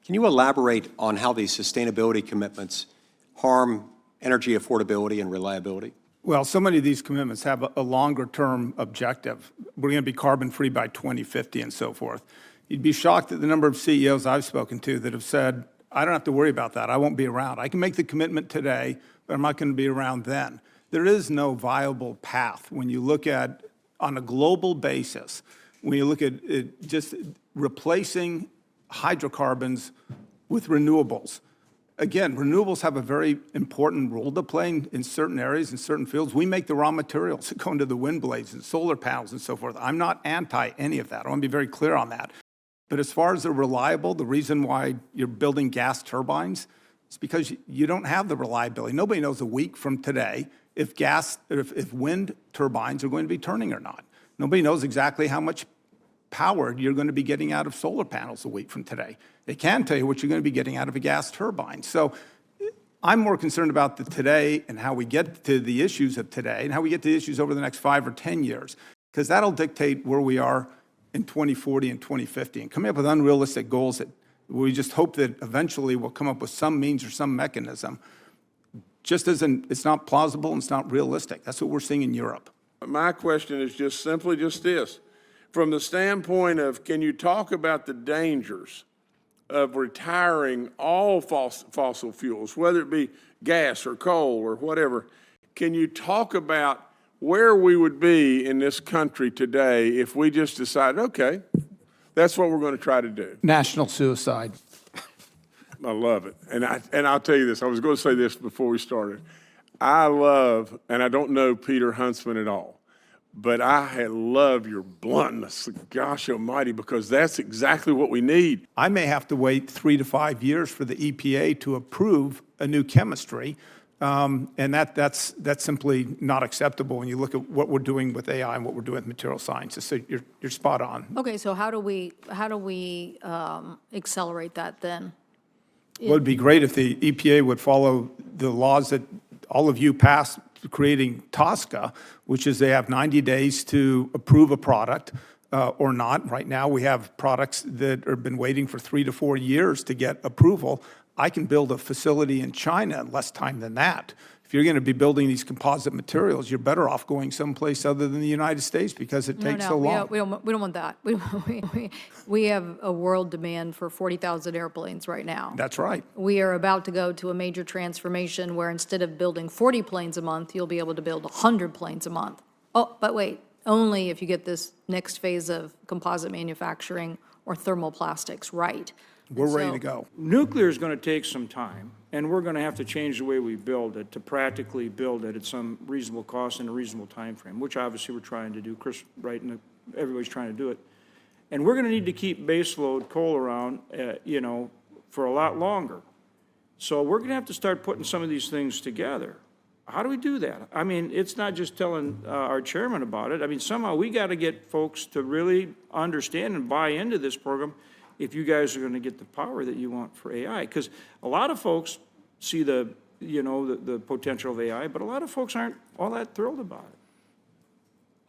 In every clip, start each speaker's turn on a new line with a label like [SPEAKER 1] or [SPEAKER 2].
[SPEAKER 1] Can you elaborate on how these sustainability commitments harm energy affordability and reliability?
[SPEAKER 2] Well, so many of these commitments have a longer-term objective. We're going to be carbon-free by 2050 and so forth. You'd be shocked at the number of CEOs I've spoken to that have said, I don't have to worry about that. I won't be around. I can make the commitment today, but I'm not going to be around then. There is no viable path when you look at, on a global basis, when you look at it, just replacing hydrocarbons with renewables. Again, renewables have a very important role to play in certain areas, in certain fields. We make the raw materials that go into the wind blades and solar panels and so forth. I'm not anti any of that. I want to be very clear on that. But as far as they're reliable, the reason why you're building gas turbines is because you don't have the reliability. Nobody knows a week from today if wind turbines are going to be turning or not. Nobody knows exactly how much power you're going to be getting out of solar panels a week from today. They can tell you what you're going to be getting out of a gas turbine. So I'm more concerned about the today and how we get to the issues of today and how we get to the issues over the next 5 or 10 years, because that'll dictate where we are in 2040 and 2050. And coming up with unrealistic goals that we just hope that eventually we'll come up with some means or some mechanism, just isn't, it's not plausible and it's not realistic. That's what we're seeing in Europe.
[SPEAKER 3] My question is just simply just this. From the standpoint of, can you talk about the dangers of retiring all fossil fuels, whether it be gas or coal or whatever? Can you talk about where we would be in this country today if we just decided, okay, that's what we're going to try to do?
[SPEAKER 2] National suicide.
[SPEAKER 3] I love it. And I'll tell you this. I was going to say this before we started. I love, and I don't know Peter Huntsman at all, but I love your bluntness, gosh almighty, because that's exactly what we need.
[SPEAKER 2] I may have to wait 3 to 5 years for the EPA to approve a new chemistry, and that's simply not acceptable when you look at what we're doing with AI and what we're doing with material sciences. So you're spot on.
[SPEAKER 4] Okay, so how do we accelerate that then?
[SPEAKER 2] Well, it'd be great if the EPA would follow the laws that all of you passed creating TSCA, which is they have 90 days to approve a product or not. Right now, we have products that have been waiting for 3 to 4 years to get approval. I can build a facility in China in less time than that. If you're going to be building these composite materials, you're better off going someplace other than the United States because it takes so long.
[SPEAKER 4] We don't want that. We have a world demand for 40,000 airplanes right now.
[SPEAKER 2] That's right.
[SPEAKER 4] We are about to go to a major transformation where instead of building 40 planes a month, you'll be able to build 100 planes a month. Oh, but wait, only if you get this next phase of composite manufacturing or thermoplastics right.
[SPEAKER 2] We're ready to go.
[SPEAKER 5] Nuclear is going to take some time, and we're going to have to change the way we build it to practically build it at some reasonable cost and a reasonable time frame, which obviously we're trying to do. Chris, right, and everybody's trying to do it. And we're going to need to keep baseload coal around, for a lot longer. So we're going to have to start putting some of these things together. How do we do that? I mean, it's not just telling our chairman about it. I mean, somehow we got to get folks to really understand and buy into this program if you guys are going to get the power that you want for AI. Because a lot of folks see the potential of AI, but a lot of folks aren't all that thrilled about it.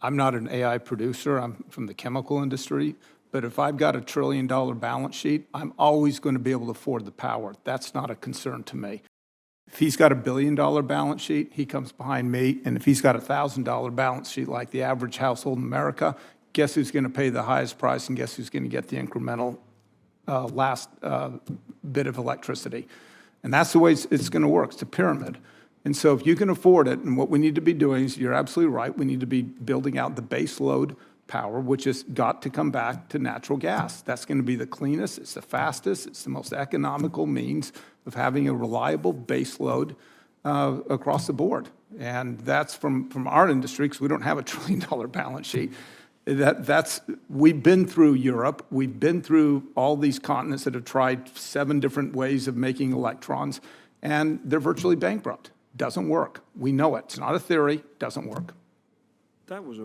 [SPEAKER 2] I'm not an AI producer. I'm from the chemical industry. But if I've got $1 trillion balance sheet, I'm always going to be able to afford the power. That's not a concern to me. If he's got $1 billion balance sheet, he comes behind me. And if he's got a $1,000 balance sheet like the average household in America, guess who's going to pay the highest price and guess who's going to get the incremental last bit of electricity. And that's the way it's going to work. It's a pyramid. And so if you can afford it, and what we need to be doing is, you're absolutely right, we need to be building out the base load power, which has got to come back to natural gas. That's going to be the cleanest, it's the fastest, it's the most economical means of having a reliable base load across the board. And that's from our industry, because we don't have $1 trillion balance sheet. We've been through Europe. We've been through all these continents that have tried 7 different ways of making electrons, and they're virtually bankrupt. Doesn't work. We know it. It's not a theory. Doesn't work.
[SPEAKER 5] That was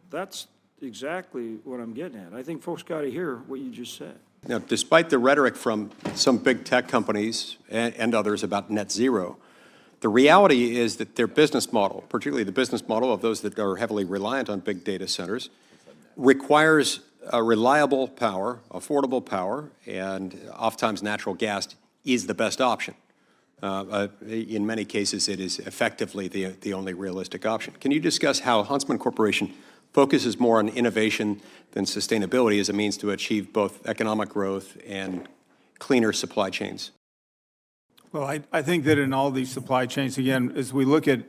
[SPEAKER 5] that's exactly what I'm getting at. I think folks got to hear what you just said.
[SPEAKER 1] Now, despite the rhetoric from some big tech companies and others about net zero, the reality is that their business model, particularly the business model of those that are heavily reliant on big data centers, requires reliable power, affordable power, and oftentimes natural gas is the best option. In many cases, it is effectively the only realistic option. Can you discuss how Huntsman Corporation focuses more on innovation than sustainability as a means to achieve both economic growth and cleaner supply chains?
[SPEAKER 2] Well, I think that in all these supply chains, again, as we look at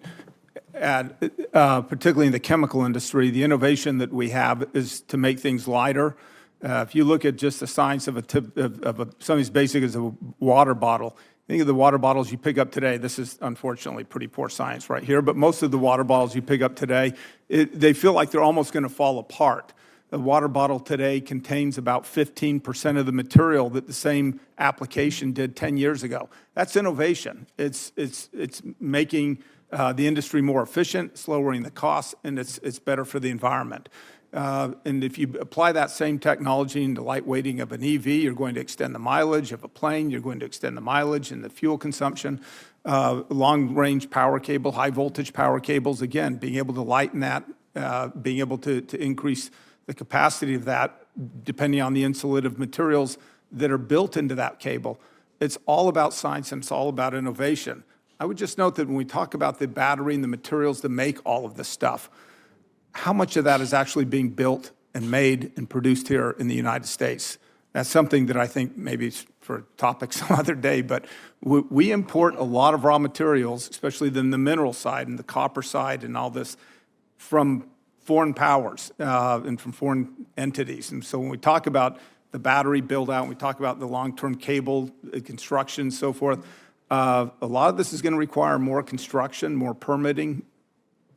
[SPEAKER 2] particularly in the chemical industry, the innovation that we have is to make things lighter. If you look at just the science of something as basic as a water bottle, think of the water bottles you pick up today. This is unfortunately pretty poor science right here, but most of the water bottles you pick up today, they feel like they're almost going to fall apart. The water bottle today contains about 15% of the material that the same application did 10 years ago. That's innovation. It's making the industry more efficient, lowering the costs, and it's better for the environment. And if you apply that same technology into lightweighting of an EV, you're going to extend the mileage of a plane, you're going to extend the mileage and the fuel consumption. Long-range power cable, high-voltage power cables, again, being able to lighten that, being able to increase the capacity of that, depending on the insulative materials that are built into that cable. It's all about science and it's all about innovation. I would just note that when we talk about the battery and the materials that make all of this stuff, how much of that is actually being built and made and produced here in the United States? That's something that I think maybe is for a topic some other day, but we import a lot of raw materials, especially in the mineral side and the copper side and all this, from foreign powers and from foreign entities. And so when we talk about the battery build out, we talk about the long-term cable construction, so forth, a lot of this is going to require more construction, more permitting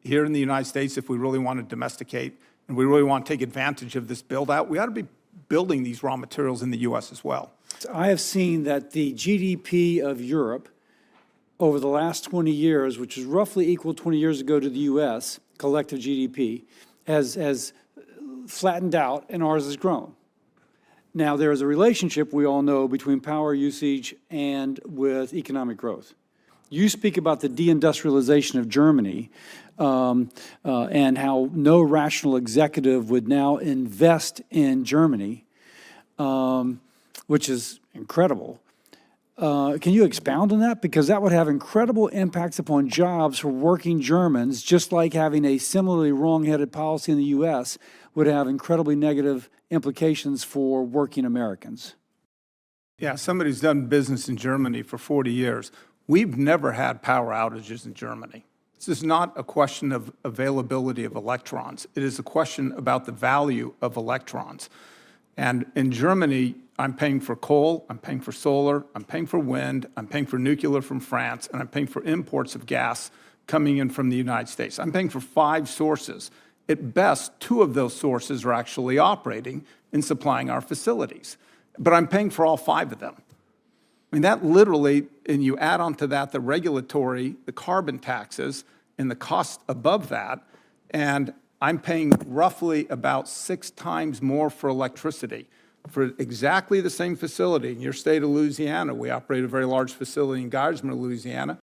[SPEAKER 2] here in the United States if we really want to domesticate and we really want to take advantage of this build out. We ought to be building these raw materials in the U.S. as well.
[SPEAKER 6] I have seen that the GDP of Europe over the last 20 years, which is roughly equal 20 years ago to the U.S., collective GDP, has flattened out and ours has grown. Now, there is a relationship, we all know, between power usage and with economic growth. You speak about the deindustrialization of Germany and how no rational executive would now invest in Germany, which is incredible. Can you expound on that? Because that would have incredible impacts upon jobs for working Germans, just like having a similarly wrong-headed policy in the U.S. would have incredibly negative implications for working Americans.
[SPEAKER 2] Yeah, somebody's done business in Germany for 40 years. We've never had power outages in Germany. This is not a question of availability of electrons. It is a question about the value of electrons. And in Germany, I'm paying for coal, I'm paying for solar, I'm paying for wind, I'm paying for nuclear from France, and I'm paying for imports of gas coming in from the United States. I'm paying for 5 sources. At best, 2 of those sources are actually operating and supplying our facilities. But I'm paying for all 5 of them. I mean, that literally, and you add onto that the regulatory, the carbon taxes, and the cost above that, and I'm paying roughly about 6 times more for electricity for exactly the same facility. In your state of Louisiana, we operate a very large facility in Geismar, Louisiana.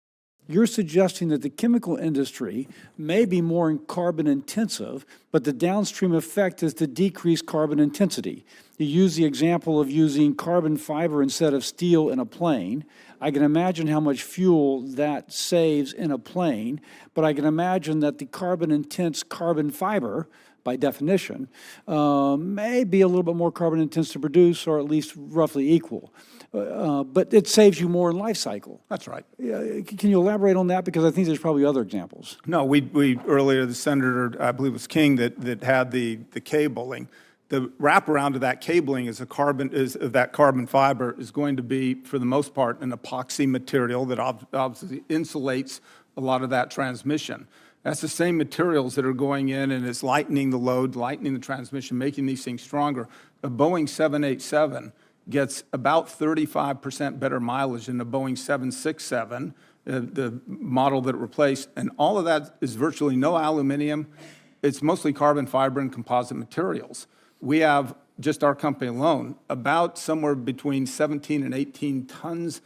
[SPEAKER 6] You're suggesting that the chemical industry may be more carbon intensive, but the downstream effect is to decrease carbon intensity. You use the example of using carbon fiber instead of steel in a plane. I can imagine how much fuel that saves in a plane, but I can imagine that the carbon-intense carbon fiber, by definition, may be a little bit more carbon intense to produce, or at least roughly equal. But it saves you more in life cycle.
[SPEAKER 2] That's right.
[SPEAKER 6] Can you elaborate on that? Because I think there's probably other examples.
[SPEAKER 2] No, we earlier, the senator, I believe it was King, that had the cabling. The wraparound of that cabling is that carbon fiber is going to be, for the most part, an epoxy material that obviously insulates a lot of that transmission. That's the same materials that are going in and it's lightening the load, lightening the transmission, making these things stronger. A Boeing 787 gets about 35% better mileage than a Boeing 767, the model that it replaced. And all of that is virtually no aluminum. It's mostly carbon fiber and composite materials. We have, just our company alone, about somewhere between 17 and 18 tons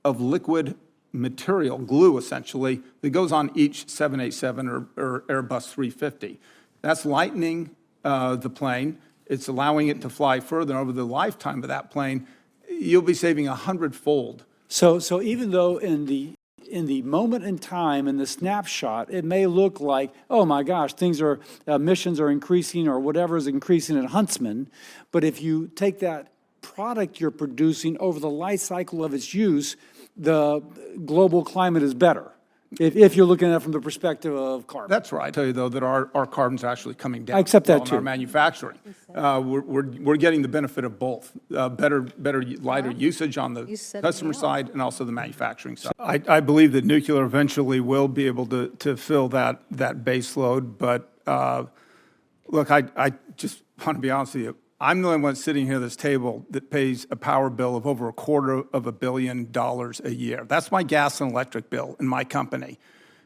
[SPEAKER 2] of liquid material, glue essentially, that goes on each 787 or Airbus 350. That's lightening the plane. It's allowing it to fly further. Over the lifetime of that plane, you'll be saving 100-fold.
[SPEAKER 6] So even though in the moment in time, in the snapshot, it may look like, oh my gosh, emissions are increasing or whatever is increasing at Huntsman, but if you take that product you're producing over the life cycle of its use, the global climate is better. If you're looking at it from the perspective of carbon.
[SPEAKER 2] That's right. I tell you, though, that our carbon's actually coming down.
[SPEAKER 6] I accept that,
[SPEAKER 2] in
[SPEAKER 6] too.
[SPEAKER 2] our manufacturing. We're getting the benefit of both, better, lighter usage on the
[SPEAKER 4] set
[SPEAKER 2] customer
[SPEAKER 4] me up.
[SPEAKER 2] side and also the manufacturing side. I believe that nuclear eventually will be able to fill that base load, but look, I just want to be honest with you. I'm the only one sitting here at this table that pays a power bill of over $250 million a year. That's my gas and electric bill in my company.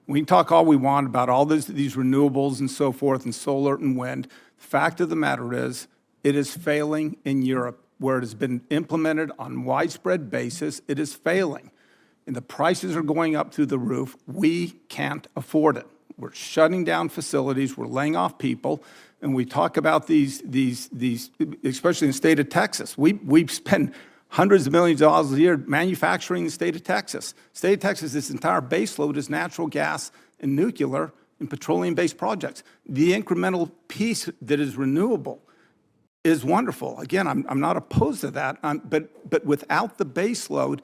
[SPEAKER 2] We can talk all we want about all these renewables and so forth and solar and wind. The fact of the matter is it is failing in Europe where it has been implemented on widespread basis. It is failing. And the prices are going up through the roof. We can't afford it. We're shutting down facilities. We're laying off people. And we talk about these, especially in the state of Texas. We spend hundreds of millions of dollars a year manufacturing in the state of Texas. State of Texas, this entire base load is natural gas and nuclear and petroleum-based projects. The incremental piece that is renewable is wonderful. Again, I'm not opposed to that, but without the base load,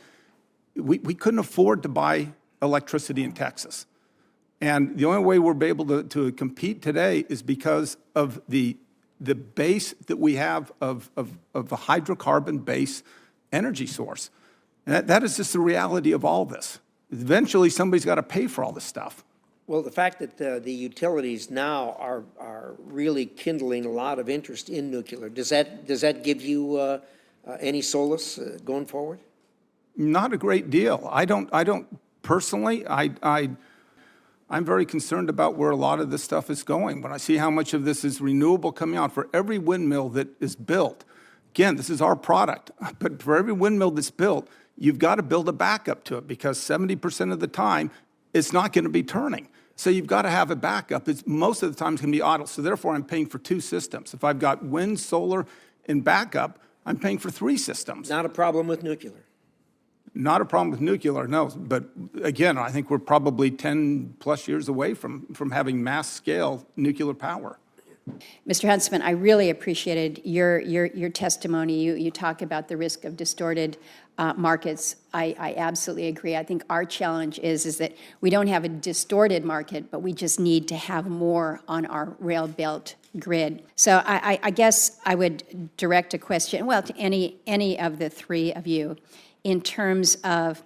[SPEAKER 2] we couldn't afford to buy electricity in Texas. And the only way we're able to compete today is because of the base that we have of a hydrocarbon-based energy source. And that is just the reality of all this. Eventually, somebody's got to pay for all this stuff.
[SPEAKER 7] Well, the fact that the utilities now are really kindling a lot of interest in nuclear, does that give you any solace going forward?
[SPEAKER 2] Not a great deal. I don't personally. I'm very concerned about where a lot of this stuff is going. When I see how much of this is renewable coming out, for every windmill that is built, again, this is our product, but for every windmill that's built, you've got to build a backup to it because 70% of the time, it's not going to be turning. So you've got to have a backup. Most of the time, it's going to be idle. So therefore, I'm paying for 2 systems. If I've got wind, solar, and backup, I'm paying for 3 systems.
[SPEAKER 7] Not a problem with nuclear.
[SPEAKER 2] Not a problem with nuclear, no. But again, I think we're probably 10+ years away from having mass-scale nuclear power.
[SPEAKER 8] Mr. Huntsman, I really appreciated your testimony. You talk about the risk of distorted markets. I absolutely agree. I think our challenge is that we don't have a distorted market, but we just need to have more on our rail-built grid. So I guess I would direct a question, well, to any of the 3 of you, in terms of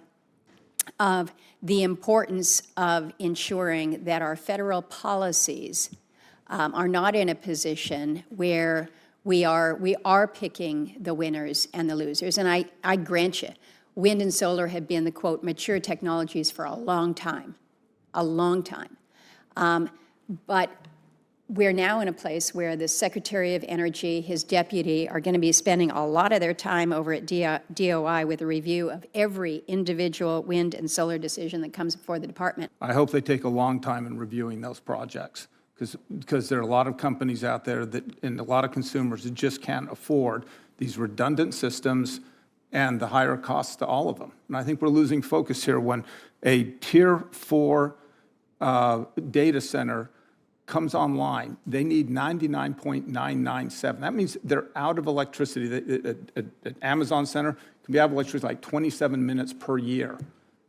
[SPEAKER 8] the importance of ensuring that our federal policies are not in a position where we are picking the winners and the losers. And I grant you, wind and solar have been the, quote, mature technologies for a long time. But we're now in a place where the Secretary of Energy, his deputy, are going to be spending a lot of their time over at DOI with a review of every individual wind and solar decision that comes before the department.
[SPEAKER 2] I hope they take a long time in reviewing those projects because there are a lot of companies out there and a lot of consumers that just can't afford these redundant systems and the higher costs to all of them. And I think we're losing focus here when a Tier 4 data center comes online, they need 99.997. That means they're out of electricity. An Amazon center can be out of electricity like 27 minutes per year.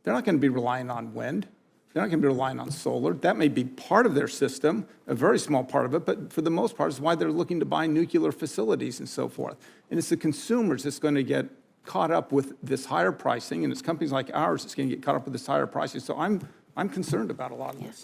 [SPEAKER 2] They're not going to be relying on wind. They're not going to be relying on solar. That may be part of their system, a very small part of it, but for the most part, it's why they're looking to buy nuclear facilities and so forth. And it's the consumers that's going to get caught up with this higher pricing, and it's companies like ours that's going to get caught up with this higher pricing. So I'm concerned about a lot of this.